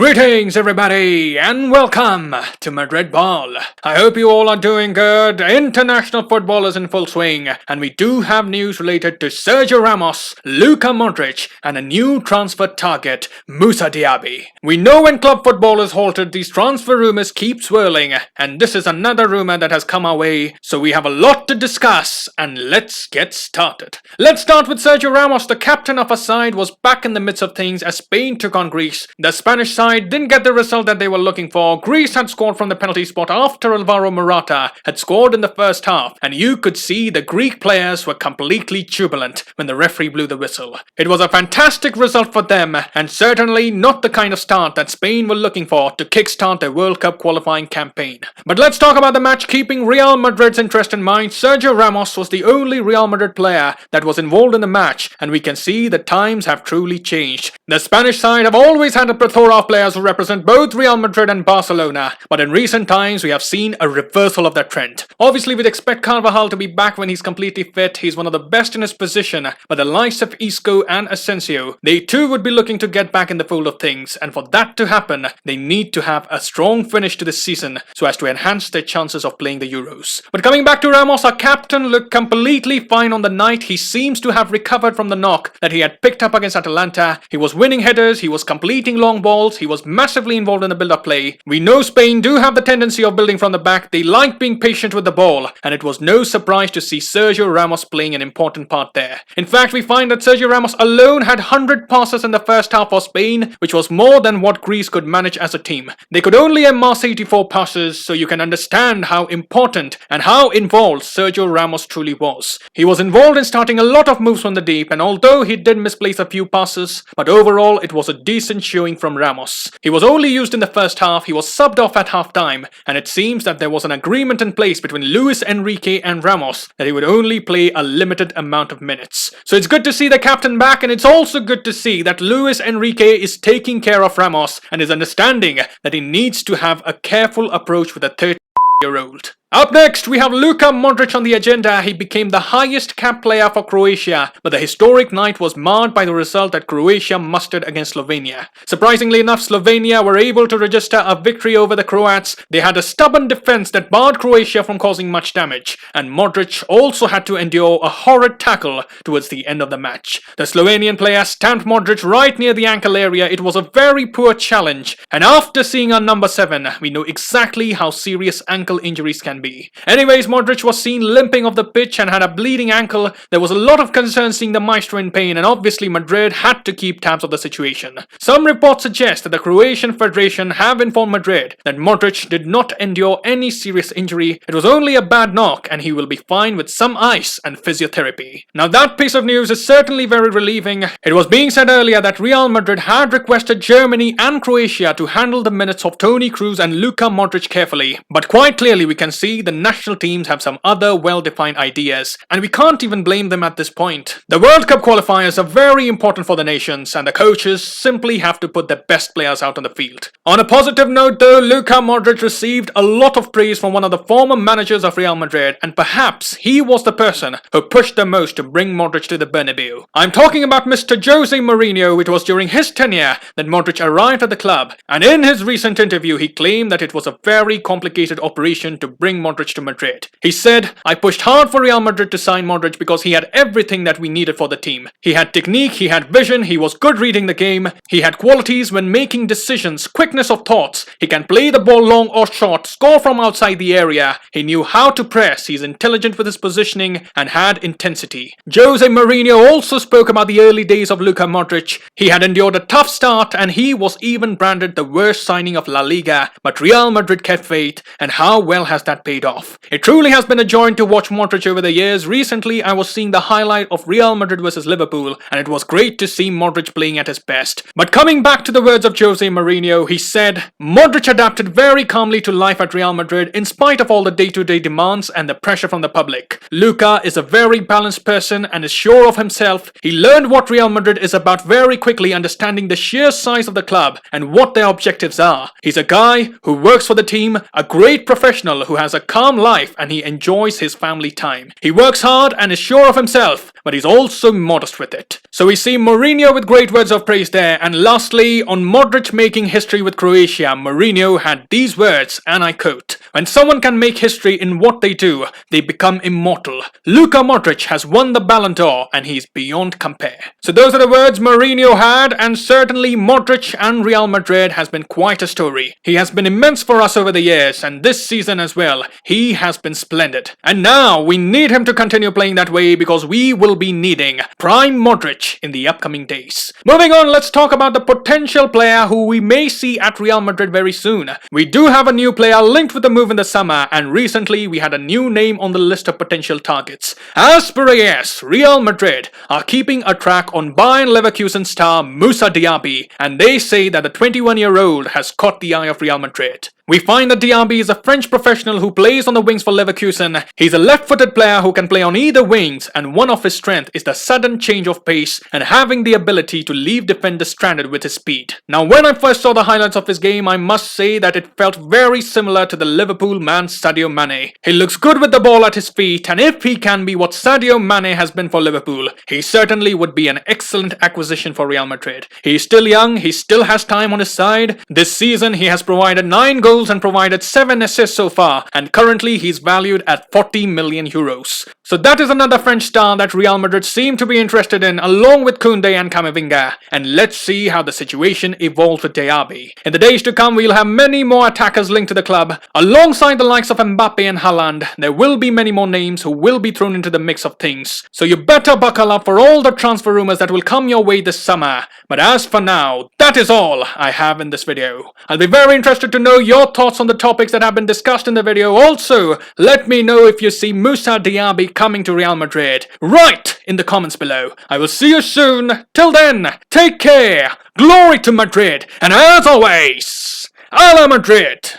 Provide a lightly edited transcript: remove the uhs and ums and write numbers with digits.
Greetings everybody and welcome to Madrid Ball. I hope you all are doing good. International football is in full swing and we do have news related to Sergio Ramos, Luka Modric and a new transfer target, Moussa Diaby. We know when club football is halted, these transfer rumors keep swirling and this is another rumor that has come our way, so we have a lot to discuss and let's get started. Let's start with Sergio Ramos. The captain of our side was back in the midst of things as Spain took on Greece. The Spanish side didn't get the result that they were looking for. Greece had scored from the penalty spot after Alvaro Morata had scored in the first half, and you could see the Greek players were completely jubilant when the referee blew the whistle. It was a fantastic result for them, and certainly not the kind of start that Spain were looking for to kickstart their World Cup qualifying campaign. But let's talk about the match. Keeping Real Madrid's interest in mind, Sergio Ramos was the only Real Madrid player that was involved in the match, and we can see the times have truly changed. The Spanish side have always had a plethora of players who represent both Real Madrid and Barcelona, but in recent times we have seen a reversal of that trend. Obviously we'd expect Carvajal to be back when he's completely fit. He's one of the best in his position, but the likes of Isco and Asensio, they too would be looking to get back in the fold of things, and for that to happen they need to have a strong finish to this season so as to enhance their chances of playing the Euros. But coming back to Ramos, our captain looked completely fine on the night. He seems to have recovered from the knock that he had picked up against Atalanta. He was winning headers, he was completing long balls, he was massively involved in the build-up play. We know Spain do have the tendency of building from the back. They like being patient with the ball, and it was no surprise to see Sergio Ramos playing an important part there. In fact, we find that Sergio Ramos alone had 100 passes in the first half for Spain, which was more than what Greece could manage as a team. They could only amass 84 passes, so you can understand how important and how involved Sergio Ramos truly was. He was involved in starting a lot of moves from the deep, and although he did misplace a few passes, but overall it was a decent showing from Ramos. He was only used in the first half, he was subbed off at half-time, and it seems that there was an agreement in place between Luis Enrique and Ramos that he would only play a limited amount of minutes. So it's good to see the captain back, and it's also good to see that Luis Enrique is taking care of Ramos and is understanding that he needs to have a careful approach with a 30-year-old. Up next, we have Luka Modric on the agenda. He became the highest capped player for Croatia, but the historic night was marred by the result that Croatia mustered against Slovenia. Surprisingly enough, Slovenia were able to register a victory over the Croats. They had a stubborn defense that barred Croatia from causing much damage, and Modric also had to endure a horrid tackle towards the end of the match. The Slovenian player stamped Modric right near the ankle area. It was a very poor challenge, and after seeing our number 7, we know exactly how serious ankle injuries can be. Anyways, Modric was seen limping off the pitch and had a bleeding ankle. There was a lot of concern seeing the maestro in pain, and obviously Madrid had to keep tabs of the situation. Some reports suggest that the Croatian Federation have informed Madrid that Modric did not endure any serious injury. It was only a bad knock and he will be fine with some ice and physiotherapy. Now that piece of news is certainly very relieving. It was being said earlier that Real Madrid had requested Germany and Croatia to handle the minutes of Toni Kroos and Luka Modric carefully, but quite clearly we can see the national teams have some other well-defined ideas, and we can't even blame them at this point. The World Cup qualifiers are very important for the nations, and the coaches simply have to put their best players out on the field. On a positive note though, Luka Modric received a lot of praise from one of the former managers of Real Madrid, and perhaps he was the person who pushed the most to bring Modric to the Bernabeu. I'm talking about Mr. Jose Mourinho. It was during his tenure that Modric arrived at the club, and in his recent interview he claimed that it was a very complicated operation to bring Modric to Madrid. He said, "I pushed hard for Real Madrid to sign Modric because he had everything that we needed for the team. He had technique, he had vision, he was good reading the game, he had qualities when making decisions, quickness of thoughts, he can play the ball long or short, score from outside the area, he knew how to press, he's intelligent with his positioning and had intensity." Jose Mourinho also spoke about the early days of Luka Modric. He had endured a tough start and he was even branded the worst signing of La Liga, but Real Madrid kept faith, and how well has that paid off? It truly has been a joy to watch Modric over the years. Recently, I was seeing the highlight of Real Madrid versus Liverpool, and it was great to see Modric playing at his best. But coming back to the words of Jose Mourinho, he said, "Modric adapted very calmly to life at Real Madrid in spite of all the day-to-day demands and the pressure from the public. Luka is a very balanced person and is sure of himself. He learned what Real Madrid is about very quickly, understanding the sheer size of the club and what their objectives are. He's a guy who works for the team, a great professional who has a calm life, and he enjoys his family time. He works hard and is sure of himself, but he's also modest with it. So we see Mourinho with great words of praise there, and lastly, on Modric making history with Croatia, Mourinho had these words, and I quote, "When someone can make history in what they do, they become immortal. Luka Modric has won the Ballon d'Or, and he's beyond compare." So those are the words Mourinho had, and certainly Modric and Real Madrid has been quite a story. He has been immense for us over the years, and this season as well, he has been splendid. And now we need him to continue playing that way because we will be needing prime Modric in the upcoming days. Moving on, let's talk about the potential player who we may see at Real Madrid very soon. We do have a new player linked with the move in the summer, and recently we had a new name on the list of potential targets. As per AS, Real Madrid are keeping a track on Bayern Leverkusen star Moussa Diaby, and they say that the 21-year-old has caught the eye of Real Madrid. We find that Diaby is a French professional who plays on the wings for Leverkusen. He's a left-footed player who can play on either wings, and one of his strengths is the sudden change of pace and having the ability to leave defenders stranded with his speed. Now, when I first saw the highlights of his game, I must say that it felt very similar to the Liverpool man Sadio Mane. He looks good with the ball at his feet, and if he can be what Sadio Mane has been for Liverpool, he certainly would be an excellent acquisition for Real Madrid. He's still young, he still has time on his side. This season, he has provided 9 goals and provided 7 assists so far, and currently he's valued at 40 million euros. So that is another French star that Real Madrid seem to be interested in, along with Koundé and Camavinga. And let's see how the situation evolves with Diaby. In the days to come, we'll have many more attackers linked to the club. Alongside the likes of Mbappe and Haaland, there will be many more names who will be thrown into the mix of things. So you better buckle up for all the transfer rumors that will come your way this summer. But as for now, that is all I have in this video. I'll be very interested to know your thoughts on the topics that have been discussed in the video. Also, let me know if you see Moussa Diaby coming to Real Madrid. Write in the comments below. I will see you soon. Till then, take care. Glory to Madrid. And as always, a la Madrid.